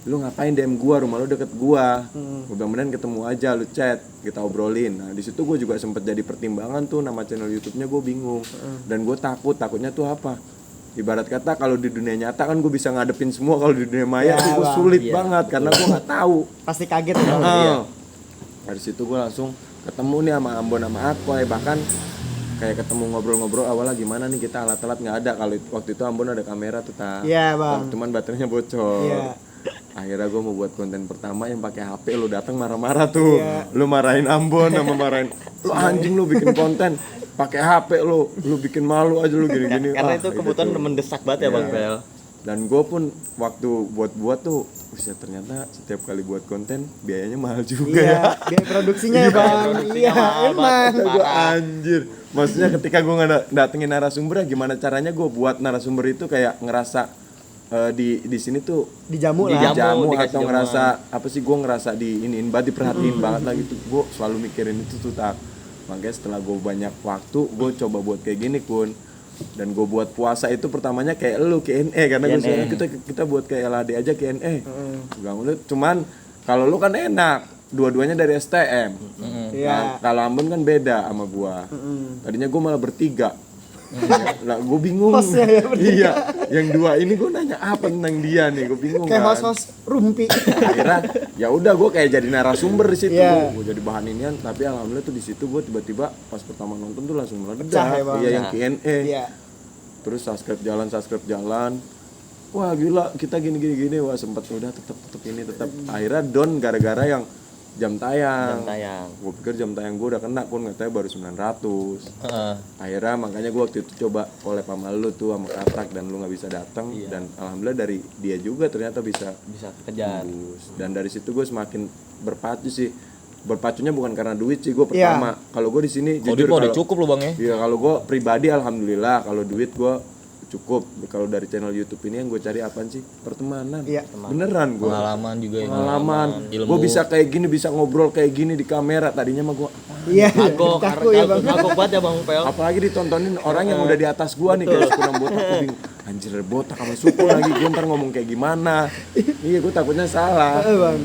Lu ngapain DM gua, rumah lu deket gua. Mudah-mudahan ketemu aja, lu chat, kita obrolin. Nah di situ gue juga sempet jadi pertimbangan tuh nama channel YouTube-nya, gue bingung. Dan gue takutnya tuh apa, ibarat kata kalau di dunia nyata kan gue bisa ngadepin semua, kalau di dunia maya Ya, tuh gue Bang. sulit banget karena gue nggak tahu. Pasti kaget ya bang. Dari situ gue langsung ketemu nih sama Ambon sama Akoy, bahkan kayak ketemu ngobrol-ngobrol awalnya gimana nih, kita alat-alat nggak ada. Kalau waktu itu Ambon ada kamera tuh Iya, Bang. cuman baterainya bocor. Iya. Akhirnya gue mau buat konten pertama yang pakai HP, lu datang marah-marah tuh. Iya. Lu marahin Ambon sama marahin lu anjing, lu bikin konten pakai HP lu bikin malu aja lu gini-gini. Karena Ah, itu kebutuhan tuh. mendesak banget ya Bang Pel. Dan gue pun waktu buat tuh, ternyata setiap kali buat konten biayanya mahal juga Iya. ya. Biaya produksinya ya bang. Iya. Emang. Kata gue anjir. Maksudnya ketika gue datengin narasumber, gimana caranya gue buat narasumber itu kayak ngerasa di sini tuh Dijamu lah. dijamu dikasih atau jamuan. ngerasa apa sih, gue ngerasa diiniin banget, diperhatiin banget lah gitu. Gue selalu mikirin itu tuh tak. Makanya setelah gue banyak waktu, gue coba buat kayak gini Kun. Dan gue buat puasa itu pertamanya kayak lu Q&A, karena gue soalnya kita buat kayak LAD aja Q&A. Cuman kalau lu kan enak, dua-duanya dari STM. Iya. Kalau Ambon kan beda sama gua. Tadinya gua malah bertiga. Lah gua bingung. Hostnya ya bertiga. Iya, yang dua ini gua nanya apa tentang dia nih, gua bingung Kayak kan. host-host rumpi. Akhirnya ya udah gua kayak jadi narasumber di situ. Iya. Gua jadi bahan inian, tapi alhamdulillah tuh di situ gua tiba-tiba pas pertama nonton tuh langsung meledak. Pecah ya, Bang? Iya, yang Q&A. Iya. Terus subscribe jalan. Wah gila, kita gini. Wah sempet udah tetep akhirnya down gara-gara yang jam tayang. Gue pikir jam tayang gue udah kena pun, katanya baru 900. Akhirnya makanya gue waktu itu coba collab sama lu tuh, sama Katrak, dan lu nggak bisa datang. Dan alhamdulillah dari dia juga ternyata bisa kejar. tembus. Dan dari situ gue semakin berpacu sih. Berpacunya bukan karena duit sih gue pertama. Kalau gue di sini Kalau jujur, udah cukup lu Bang ya. iya, kalau gue pribadi alhamdulillah. Kalau duit gue cukup. Kalau dari channel YouTube ini yang gue cari apaan sih? Pertemanan. Iya. Beneran gue. Pengalaman juga ya. Pengalaman. Ilmu. Gue bisa kayak gini, bisa ngobrol kayak gini di kamera. Tadinya mah gue Iya. Kagok ya bang. banget ya Bang Pel. apalagi ditontonin orang yang udah di atas gua nih, kayak sukunan botak, gue bingung. Anjir botak sama suku lagi, gue ntar ngomong kayak gimana. Iya, gue takutnya salah.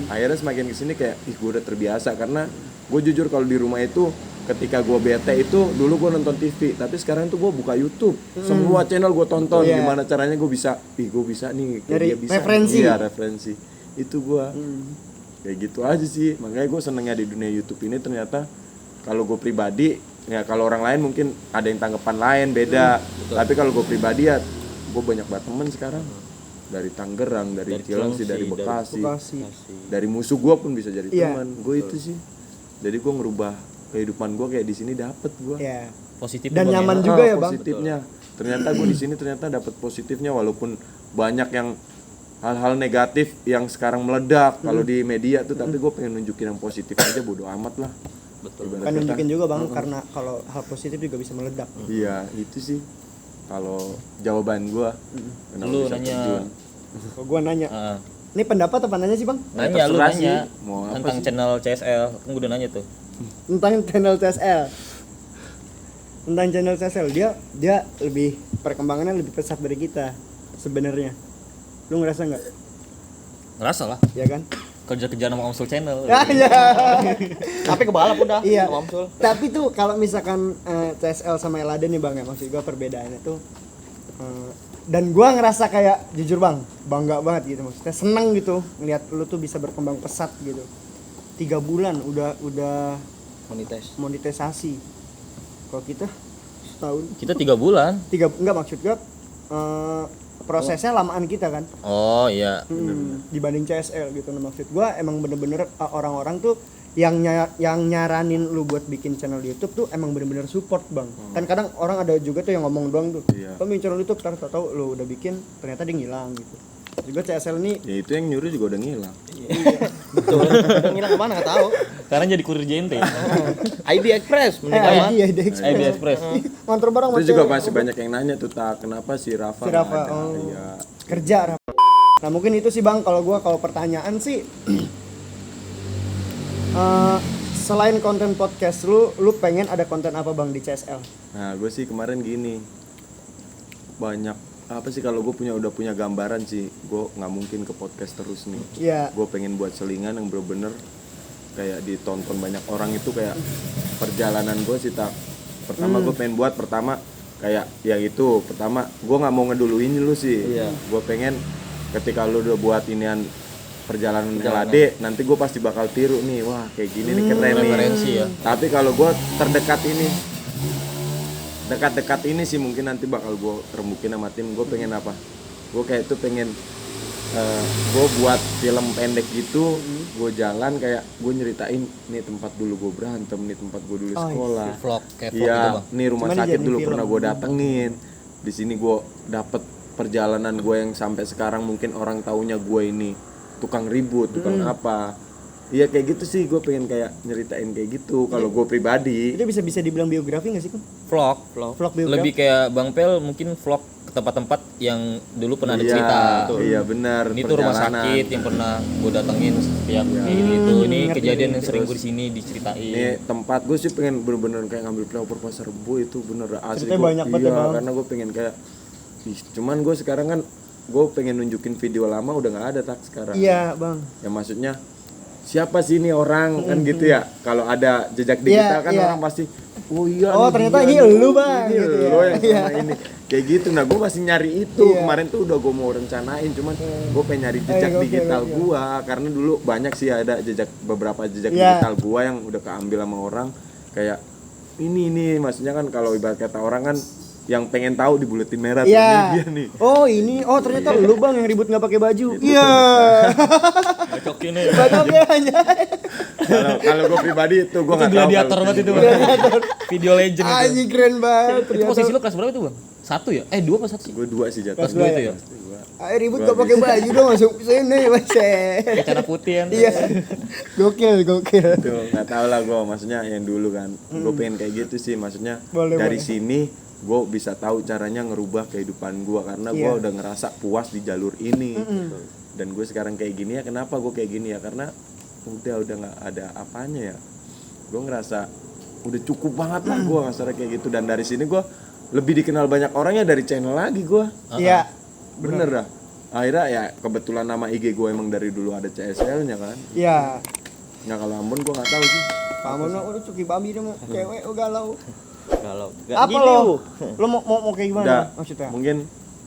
Akhirnya semakin kesini kayak gue udah terbiasa. Karena gue jujur kalau di rumah itu ketika gue bete itu, dulu gue nonton TV, tapi sekarang tuh gue buka YouTube, semua channel gue tonton. Iya. Gimana caranya gue bisa nih kayak Nyari dia bisa. referensi. Iya, referensi itu gue kayak gitu aja sih. Makanya gue senengnya di dunia YouTube ini. Ternyata kalau gue pribadi ya, kalau orang lain mungkin ada yang tanggapan lain beda, tapi kalau gue pribadi ya gue banyak banget temen sekarang. Dari Tangerang, dari Cilengsi, dari Bekasi, dari musuh gue pun bisa jadi Iya. teman. Gue itu sih. Jadi gue ngerubah kehidupan gue kayak di sini, dapet gue. Iya. Positif Dan Bang, ya. nyaman juga ya bang. Positifnya. Ternyata gue di sini ternyata dapet positifnya, walaupun banyak yang hal-hal negatif yang sekarang meledak kalau di media tuh, tapi gue pengen nunjukin yang positif aja, bodo amat lah. Betul. Kan nunjukin juga bang, karena kalau hal positif juga bisa meledak. Iya, itu sih kalau jawaban gue. Kenapa Lu bisa nanya. terjun. Kalau gua nanya, Heeh. ini pendapat apa nanya sih bang? Nanya lu terserah nanya sih. Mau apa tentang sih? channel CSL. Kan gue udah nanya tuh. Tentang channel CSL. Tentang channel CSL, dia lebih perkembangannya lebih pesat dari kita sebenarnya. Lu ngerasa nggak? Ngerasa lah. Ya kan? Kerja-kerja sama Omsul channel. Ya, ya. Tapi kebalap udah Iya. sama Omsul. Tapi tuh kalau misalkan CSL sama Eladen nih bang ya, maksud gua perbedaannya tuh Dan gua ngerasa kayak jujur bang, bangga banget gitu, maksudnya seneng gitu ngeliat lu tuh bisa berkembang pesat gitu. 3 bulan udah monetisasi. Kalau kita setahun. Kita 3 bulan. Enggak, maksud gua prosesnya lamaan kita kan. Oh iya. Dibanding CSL gitu. Nah, maksud gua emang bener-bener orang-orang tuh yang nyaranin lu buat bikin channel YouTube tuh emang bener-bener support bang. Kan kadang orang ada juga tuh yang ngomong doang tuh, kamu bikin channel YouTube, tahu lu udah bikin ternyata dia ngilang gitu. Juga CSL nih Ya itu yang nyuruh juga udah ngilang. Betul. Udah ngilang kemana nggak tahu. Sekarang jadi kurir JNT. ID Express mending aman. ID ID Express. ngantor barang Itu juga masih banyak yang nanya tuh, tak kenapa si Rafa nggak ada. Iya. kerja. Nah mungkin itu sih bang, kalau pertanyaan sih selain konten podcast lu pengen ada konten apa bang di CSL? Nah gue sih kemarin gini, banyak apa sih, kalau gue udah punya gambaran sih, gue nggak mungkin ke podcast terus nih. Iya. Gue pengen buat selingan yang bener-bener kayak ditonton banyak orang, itu kayak perjalanan gue sih tak. Pertama gue pengen buat kayak ya itu, pertama gue nggak mau ngeduluin lu sih. Iya. Gue pengen ketika lu udah buat inian perjalanan LAD, nanti gue pasti bakal tiru nih, wah kayak gini nih keren nih. Referensi ya. Tapi kalau gue dekat ini sih mungkin nanti bakal gue rembukin sama tim. Gue pengen apa? Gue kayak itu pengen gue buat film pendek gitu. Gue jalan kayak gue nyeritain nih tempat dulu gue berantem, nih tempat gue dulu sekolah. Vlog kayak vlog gitu Iya, bang. nih rumah Cuman sakit dijadiin dulu film. pernah gue datengin. Di sini gue dapet perjalanan gue yang sampai sekarang mungkin orang taunya gue ini tukang ribut, tukang apa. Iya kayak gitu sih, gue pengen kayak nyeritain kayak gitu. Kalau gue pribadi, Itu bisa dibilang biografi nggak sih kan? Vlog. Vlog biografi. Lebih kayak Bang Pel mungkin vlog ke tempat-tempat yang dulu pernah ada iya, cerita. iya benar. Ini tuh rumah perjalanan. sakit yang pernah gue datengin setiap kayak gitu. Ini kejadian yang sering gue di sini diceritain. Ini tempat gue sih pengen bener-bener kayak ngambil pelopor Pasar Rebo, itu bener asli. Ceritanya banyak banget ya, Bang. Karena gue pengen kayak, cuman gue sekarang kan gue pengen nunjukin video lama udah nggak ada tak sekarang. Iya bang. Ya maksudnya siapa sih ini orang kan gitu ya. Kalau ada jejak digital kan orang pasti, oh iya. Oh ternyata ini elu bang. Ini Gitu ya. lo yang sama ini. Kayak gitu. Nah gue masih nyari itu. Kemarin tuh udah gue mau rencanain, cuman gue pengen nyari jejak digital gue, karena dulu banyak sih ada beberapa jejak digital gue yang udah keambil sama orang. Kayak ini maksudnya kan kalau ibarat kata orang kan yang pengen tahu dibuletin merah tuh, ini dia nih. Oh ini, ternyata lu bang yang ribut nggak pakai baju. Iya. Bacokin ya. Bacoknya aja. Kalau gue pribadi itu gue nggak tahu. Gladiator banget itu bang. Video legend itu. Anjing keren banget. Itu posisi lu kelas berapa itu bang? 1 ya? 2 apa 1 sih? Gue 2 sih jatuh. Kelas 2 itu ya? Ayo ribut nggak pakai baju dong, masuk sini Baset. Kayak cara putih kan? Iya. Gokil. Itu nggak tahu lah gue, maksudnya yang dulu kan. Gue pengen kayak gitu sih, maksudnya dari sini gue bisa tahu caranya ngerubah kehidupan gue, karena gue udah ngerasa puas di jalur ini. Dan gue sekarang kayak gini ya, kenapa gue kayak gini ya, karena udah nggak ada apanya ya. Gue ngerasa udah cukup banget lah gue ngerasa kayak gitu. Dan dari sini gue lebih dikenal banyak orangnya dari channel lagi gue. Iya. Bener dah. Akhirnya ya kebetulan nama IG gue emang dari dulu ada CSL-nya kan. Iya. Nah kalau Ambon gue nggak tahu sih. Kamu udah cuki babi dong, cewek galau. Galau. Apa lo? Lo mau kayak gimana Udah, maksudnya? mungkin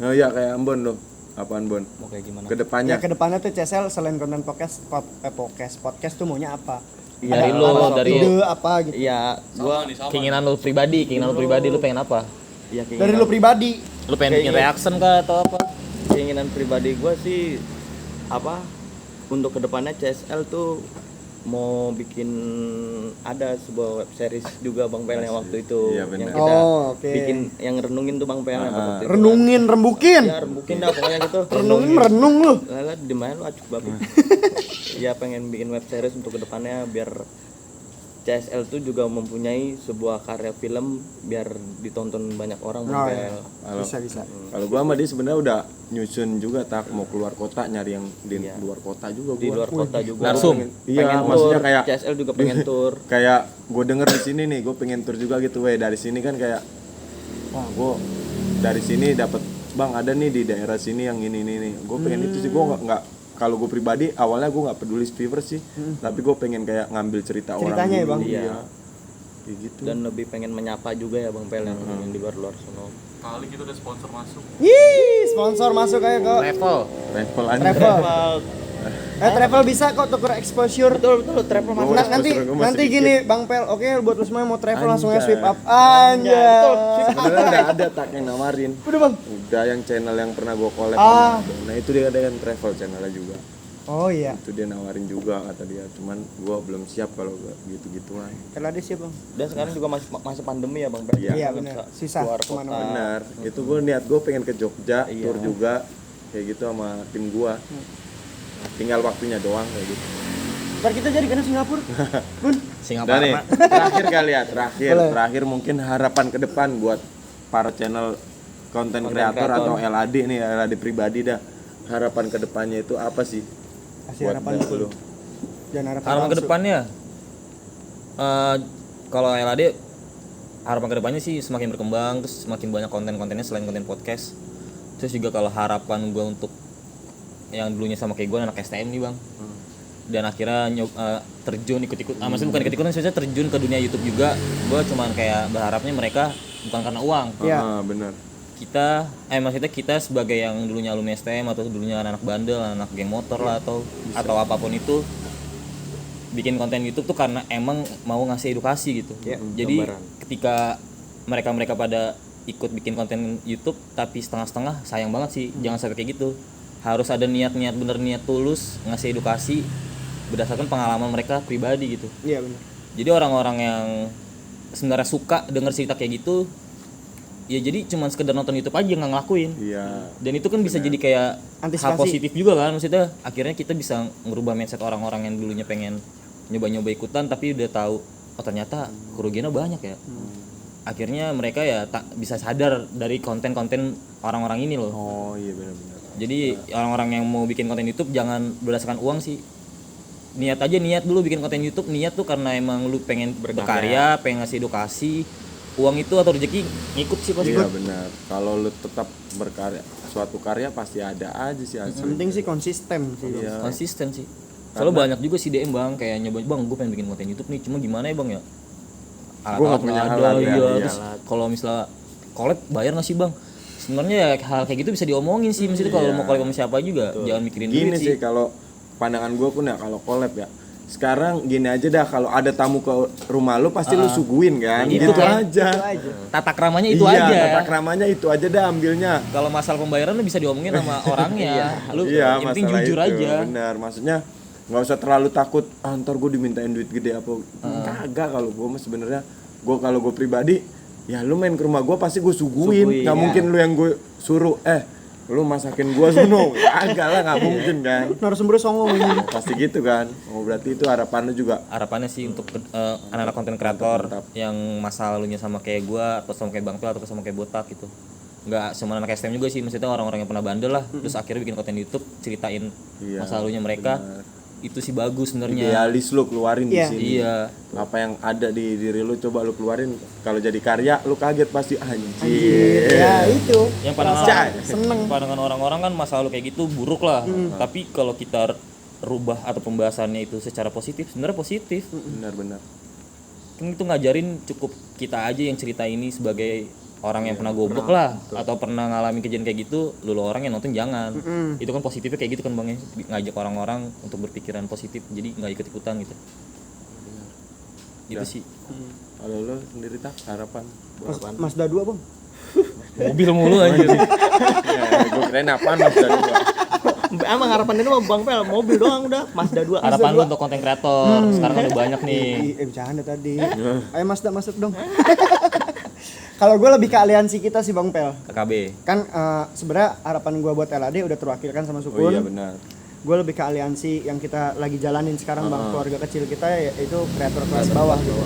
ya kayak Ambon loh. Apaan Bon? Mau kayak gimana? Kedepannya. Ya kedepannya tuh CSL selain konten podcast tuh maunya apa? Dari Ada lo, dari ide apa gitu? Iya, gua keinginan lu pribadi lu pengen apa? ya Dari lu pribadi. Lu pengen bikin reaction kah atau apa? keinginan pribadi gua sih apa? Untuk kedepannya CSL tuh mau bikin ada sebuah web series juga Bang Pel yang waktu itu Iya, benar. yang kita Oke. bikin yang renungin tuh Bang Pel yang waktu itu. Renungin, rembukin. Ya rembukin dah pokoknya gitu. Renungin, merenung lu. Lala di mana lu acuk babi. Ya pengen bikin web series untuk kedepannya biar CSL tuh juga mempunyai sebuah karya film biar ditonton banyak orang Bang Pel. Bisa. Kalau gua sama dia sebenarnya udah nyusun juga tak mau keluar kota, nyari yang di luar kota juga gua. Di luar kota juga. Narsum. Iya, Pengen maksudnya tour. kayak CSL juga pengen tour. Kayak gue denger di sini nih, gue pengen tur juga gitu, dari sini kan kayak, wah gue dari sini dapat bang ada nih di daerah sini yang ini nih, gue pengen itu sih. Gue nggak kalau gue pribadi awalnya gue nggak peduli viewers sih, tapi gue pengen kayak ngambil ceritanya orang ya, dulu. Bang? Iya. Kayak gitu. Dan lebih pengen menyapa juga ya Bang Pel yang di luar sono. Ih, sponsor masuk aja ke Level. Travel aja. travel. Travel. Travel bisa kok tuker exposure. Betul travel masuk. Gua Nanti exposure gua masih nanti dikit. gini Bang Pel, oke buat lu semua yang mau travel langsung aja Anjay. swipe up. Anjay. Sebenarnya udah ada tak yang nawarin. Udah Bang. Udah yang channel yang pernah gue collab Ah. sama. Nah itu dia ada yang travel channelnya juga. Oh iya. Itu dia nawarin juga kata dia. Cuman gue belum siap kalau gitu-gituan. Keladi sih Bang. Dan sekarang juga masih masa pandemi ya Bang. Iya. Iya Nggak benar. bisa Susah keluar kemana. kota. Benar. Itu gue niat gue pengen ke Jogja, Iya. tour juga kayak gitu sama tim gue. Tinggal waktunya doang kayak gitu. Ntar kita jadi kena Singapura. Bun. Singapura. Dan nih, terakhir kali ya, Boleh. terakhir mungkin harapan ke depan buat para channel konten kreator atau LAD nih, LAD pribadi dah. Harapan ke depannya itu apa sih? Kasih Buat harapan dah dulu. lu. Jangan harapan. Harapan ke palsu. depannya kalau LAD harapan ke depannya sih semakin berkembang, terus semakin banyak konten-kontennya selain konten podcast. Terus juga kalau harapan gue untuk yang dulunya sama kayak gue anak STM nih Bang, dan akhirnya terjun ikut-ikut, maksudnya bukan ikut-ikutan, maksudnya terjun ke dunia YouTube juga. Gue cuman kayak berharapnya mereka bukan karena uang. Iya. Benar. Maksudnya kita sebagai yang dulunya alumni STM atau dulunya anak bandel, anak geng motor lah atau apapun itu, bikin konten YouTube tuh karena emang mau ngasih edukasi gitu. Jadi gambaran. ketika mereka pada ikut bikin konten YouTube tapi setengah-setengah, sayang banget sih. Jangan sampai kayak gitu. Harus ada niat bener, niat tulus ngasih edukasi berdasarkan pengalaman mereka pribadi gitu. Iya benar. Jadi orang-orang yang sebenarnya suka denger cerita kayak gitu, ya jadi cuman sekedar nonton YouTube aja nggak ngelakuin. Iya. Dan itu kan bisa jadi kayak hal Antisipasi. positif juga kan, maksudnya akhirnya kita bisa ngerubah mindset orang-orang yang dulunya pengen nyoba-nyoba ikutan tapi udah tahu oh ternyata kerugiannya banyak ya. Akhirnya mereka ya tak bisa sadar dari konten-konten orang-orang ini loh. Oh iya benar-benar. Jadi orang-orang yang mau bikin konten YouTube jangan berdasarkan uang sih. Niat dulu bikin konten YouTube, niat tuh karena emang lu pengen berkarya, pengen ngasih edukasi. Uang itu atau rezeki ngikut sih pasti. Iya benar. Kalau lu tetap berkarya, suatu karya pasti ada aja sih Yang hasil. penting sih konsisten sih. Bang. Iya. Konsisten sih. Soalnya banyak juga sih DM Bang kayak nyoba Bang, gue pengen bikin konten YouTube nih, cuma gimana ya Bang ya? Gua nggak punya alat ya, iya. iya. Terus kalau misalnya collab bayar nggak sih Bang? Sebenarnya ya hal kayak gitu bisa diomongin sih, maksudnya kalau mau collab sama siapa juga jangan mikirin Gini duit sih kalau pandangan gue pun ya kalau collab ya. Sekarang gini aja dah, kalau ada tamu ke rumah lu pasti lu suguhin kan. Itu Gitu kan. aja. Tata keramanya itu Iya, aja. tata keramanya itu aja dah ambilnya. Kalau masalah pembayaran lu bisa diomongin sama orangnya. Lu Iya, yang penting masalah jujur itu. aja. Benar, maksudnya nggak usah terlalu takut ntar gue dimintain duit gede apa. Kagak, kalau gue mah sebenarnya kalau gue pribadi ya lu main ke rumah gue pasti gue suguhin. Nggak mungkin lu yang gue suruh lu masakin gue sono. Kagak lah, nggak mungkin kan. Narasumber songong ini. Pasti gitu kan. Oh berarti itu harapan lu juga. Harapannya sih untuk anak-anak konten kreator yang masa lalunya sama kayak gua atau sama kayak Bang Pel atau sama kayak Botak gitu. Nggak semua anak STM juga sih, maksudnya orang-orang yang pernah bandel lah, terus akhirnya bikin konten YouTube ceritain Iya, masa lalunya mereka. Itu sih bagus sebenarnya. Idealis lu keluarin di Iya. sini. Iya. Apa yang ada di diri lu coba lu keluarin. Kalau jadi karya lu kaget pasti anjir. Ya itu. Yang pandangan Seneng. pandangan orang-orang kan masa lalu kayak gitu buruk lah. Tapi kalau kita rubah atau pembahasannya itu secara positif, sebenarnya positif. Benar-benar. Kan itu ngajarin cukup kita aja yang cerita ini sebagai orang yang pernah goblok lah atau pernah ngalamin kejadian kayak gitu, lu orang yang nonton jangan. Itu kan positifnya kayak gitu kan Bang ya, ngajak orang-orang untuk berpikiran positif jadi nggak ikut-ikutan gitu. Itu sih. Kalau lu sendiri tak harapan? Mazda 2 Bang. Mobil mulu aja. Gue kirain apaan mas dari gua. Emang harapan ini mah Bang Pel mobil doang udah, Mazda 2. Harapan lu untuk konten kreator. Sekarang kan udah banyak nih. Bercanda tadi. Ayo Mazda masuk dong. Kalau gue lebih ke aliansi kita sih Bang Pel. KKB. Kan sebenarnya harapan gue buat LAD udah terwakilkan sama Oh Sukun. iya benar. Gue lebih ke aliansi yang kita lagi jalanin sekarang Bang, keluarga kecil kita yaitu kreator kelas bawah gitu.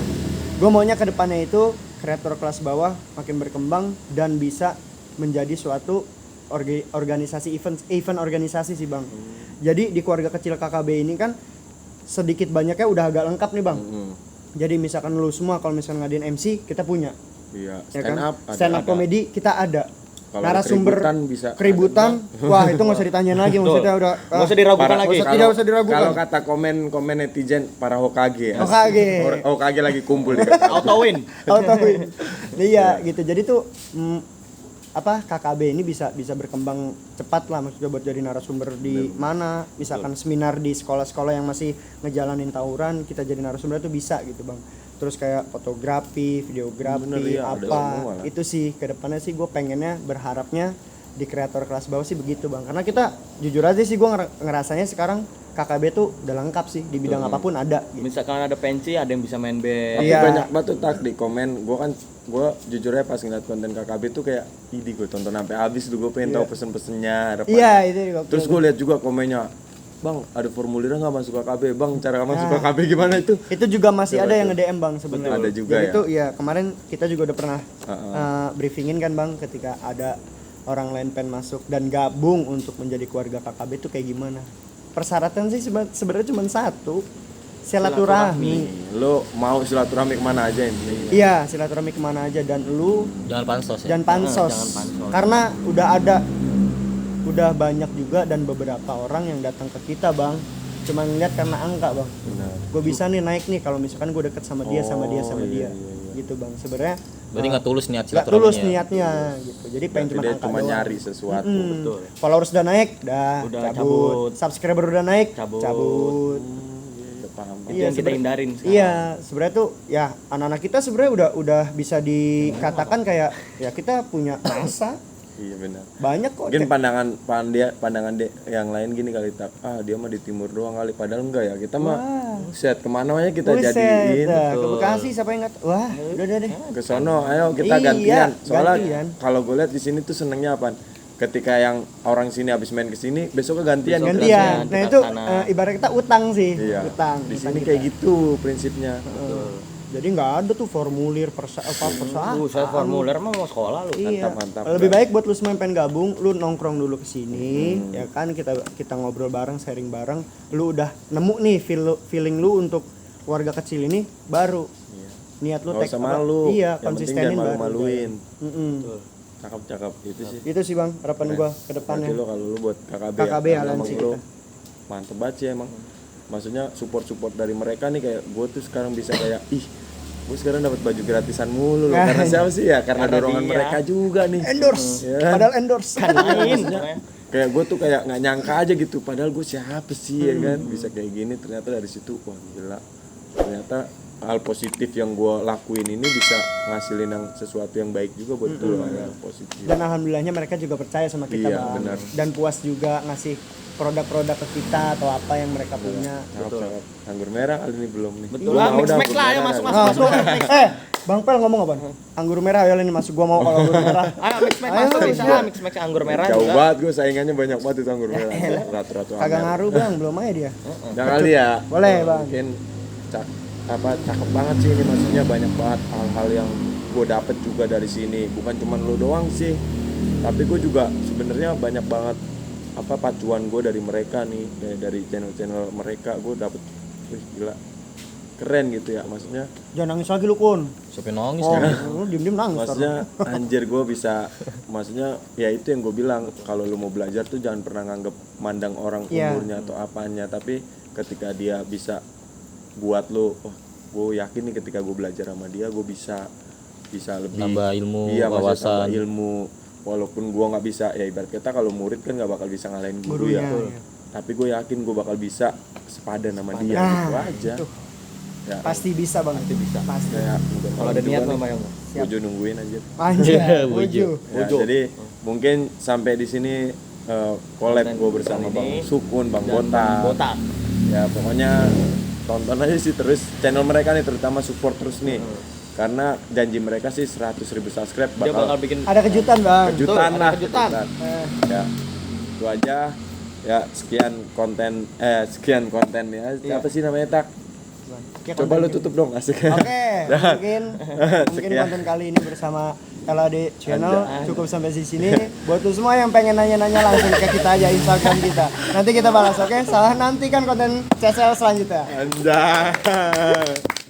Gue maunya ke depannya itu kreator kelas bawah makin berkembang dan bisa menjadi suatu organisasi event organisasi sih Bang. Jadi di keluarga kecil KKB ini kan sedikit banyaknya udah agak lengkap nih Bang. Jadi misalkan lu semua kalau misalkan ngadain MC kita punya. Iya, Ya stand kan? up ada. Stand up comedy kita ada. Kalau Narasumber keributan bisa keributan, wah itu nggak usah ditanyain lagi maksudnya udah Nggak usah diragukan lagi. Tidak usah diragukan. Kalau kata komen netizen para Hokage. Hokage. Hokage lagi kumpul di Auto win. Iya gitu. Jadi tuh KKB ini bisa berkembang cepat lah, maksudnya buat jadi narasumber di mana, misalkan seminar di sekolah-sekolah yang masih ngejalanin tawuran, kita jadi narasumber itu bisa gitu bang. Terus kayak fotografi, videografi, Bener, iya, ada semua lah. itu sih kedepannya sih gue pengennya berharapnya di kreator kelas bawah sih begitu bang, karena kita jujur aja sih gue ngerasanya sekarang KKB tuh udah lengkap sih di bidang apapun ada gitu. Misalkan ada pensi, ada yang bisa main band. Tapi Iya. banyak banget tuh tak di komen. Gue jujur aja pas ngeliat konten KKB tuh kayak ini gue tonton sampai habis tuh, gue pengen tahu pesen-pesennya harapannya. Iya itu gokil. Terus gue lihat juga komennya, bang ada formulirnya nggak masuk KKB, bang cara masuk KKB gimana itu? Itu juga masih ada yang nge-DM bang sebenarnya. Ada juga jadi ya? itu ya kemarin kita juga udah pernah briefingin kan bang, ketika ada orang lain pengen masuk dan gabung untuk menjadi keluarga KKB itu kayak gimana. Persyaratan sih sebenarnya cuma satu, silaturahmi. Lo mau silaturahmi kemana aja ini? Iya, silaturahmi kemana aja, dan lu Jangan pansos ya. jangan pansos. jangan pansos. Karena udah banyak juga dan beberapa orang yang datang ke kita bang, cuma ngeliat karena angka bang. Benar. Gue bisa nih naik nih kalau misalkan gue deket sama dia sama dia gitu bang. Sebenarnya Berarti nggak tulus niat nggak tulus silaturahminya. niatnya gitu, jadi pengen cuma Dia angka cuma doang. nyari sesuatu. Betul. Followers udah naik, Udah cabut. Subscriber udah naik, Cabut. cabut. Iya, paham. Itu yang kita sebenarnya- hindarin sekarang. Iya, sebenarnya tuh ya anak-anak kita sebenarnya udah bisa dikatakan kayak ya kita punya masa Iya benar. banyak kok. Mungkin pandangan dia yang lain gini kali tak, dia mah di timur doang kali, padahal enggak ya, kita mah set kemana aja kita Buset, jadiin dah, ke Bekasi siapa yang nggak? Wah, udah deh. ke sono, ayo kita Iya, gantian. Soalnya gantian. kalau gue lihat di sini tuh senengnya apa? Ketika yang orang sini habis main ke sini, besoknya gantian. Besok Gantian. Nah kita itu sana. ibarat kita utang sih, Iya. utang. Di utang sini kita. kayak gitu prinsipnya. Jadi nggak ada tuh formulir persyaratan. Saya formulir mah mau sekolah lu. Iya. Mantap. Lebih baik buat lu semua yang pengen gabung, lu nongkrong dulu ke sini, ya kan, kita ngobrol bareng, sharing bareng. Lu udah nemu nih feeling lu untuk warga kecil ini, baru niat lu Nggak usah malu. Iya, Yang penting konsistenin jangan baru. malu-maluin. Mm-mm. Cakep itu sih. Itu sih bang harapan gua ke depannya. Berarti lo kalau lu buat KKB, KKB ya, aliansi emang lo kita. mantep banget sih emang. Maksudnya support dari mereka nih, kayak gue tuh sekarang bisa kayak gue sekarang dapat baju gratisan mulu loh. Karena siapa sih ya? Karena dorongan dia. mereka juga nih. Endorse, Ya. padahal endorse. Lain. Kayak gue tuh kayak nggak nyangka aja gitu. Padahal gue siapa sih ya kan? Bisa kayak gini. Ternyata dari situ wah gila. Ternyata hal positif yang gue lakuin ini bisa ngasilin yang sesuatu yang baik juga buat gue. Ya, positif. Dan alhamdulillahnya mereka juga percaya sama kita Iya, bang. benar. Dan puas juga ngasih produk-produk ke kita atau apa yang mereka punya. Cakep. Anggur merah kali ini belum nih. Betul. Gua Ah, mau mix dah lah, anggur ayo merah masuk, dah. masuk. Bang Pel ngomong apa? Anggur merah ayo ini masuk, gua mau kalau anggur merah. Ayo mix masuk bisa mix anggur merah Jauh juga. banget gue, saingannya banyak banget itu anggur merah. Ratu-ratu Kagak Amer. ngaruh bang, belum aja dia. Jangan kali ya. Boleh, Bang. Mungkin cakep banget sih ini, maksudnya banyak banget hal-hal yang gue dapet juga dari sini. Bukan cuma lo doang sih, tapi gue juga sebenarnya banyak banget pacuan gue dari mereka nih, dari channel-channel mereka gue dapet, wih gila, keren gitu ya, maksudnya. Jangan nangis lagi lu kun. Siapa yang nangis Oh, nih? lu diem-diem nangis. Maksudnya anjir gue bisa, maksudnya ya itu yang gue bilang, kalau lu mau belajar tuh jangan pernah nganggep mandang orang Iya. umurnya atau apanya, tapi ketika dia bisa buat lu, oh gue yakin nih ketika gue belajar sama dia gue bisa lebih Nambah ilmu, iya, maksudnya wawasan. tambah ilmu, walaupun gue nggak bisa, ya ibarat kata kalau murid kan nggak bakal bisa ngalahin guru Gurunya, ya, iya. tapi gue yakin gue bakal bisa sepadan sama dia Nah, gitu aja itu. ya. Pasti bisa bang. Pasti bisa. Pasti. Kayak Kalau ada niat mah yang gue nungguin aja. Anjir, Buju. Ya, jadi mungkin sampai di sini collab gue bersama Bang Sukun, Bang Botak. Ya pokoknya tonton aja sih terus channel mereka nih, terutama support terus nih. Karena janji mereka sih 100.000 subscribe dia bakal bakal bikin Ada kejutan bang. kejutan Betul, lah. ada kejutan. Ya itu aja. Ya sekian konten ya. Apa sih namanya tak? Ya, Coba lu konten tutup dong asik. Oke, mungkin Sekian. konten kali ini bersama LAD Channel cukup sampai di sini. Buat lu semua yang pengen nanya-nanya langsung ke kita aja Instagram kita. Nanti kita balas, oke? Salah nanti kan konten CSL selanjutnya. Anjay.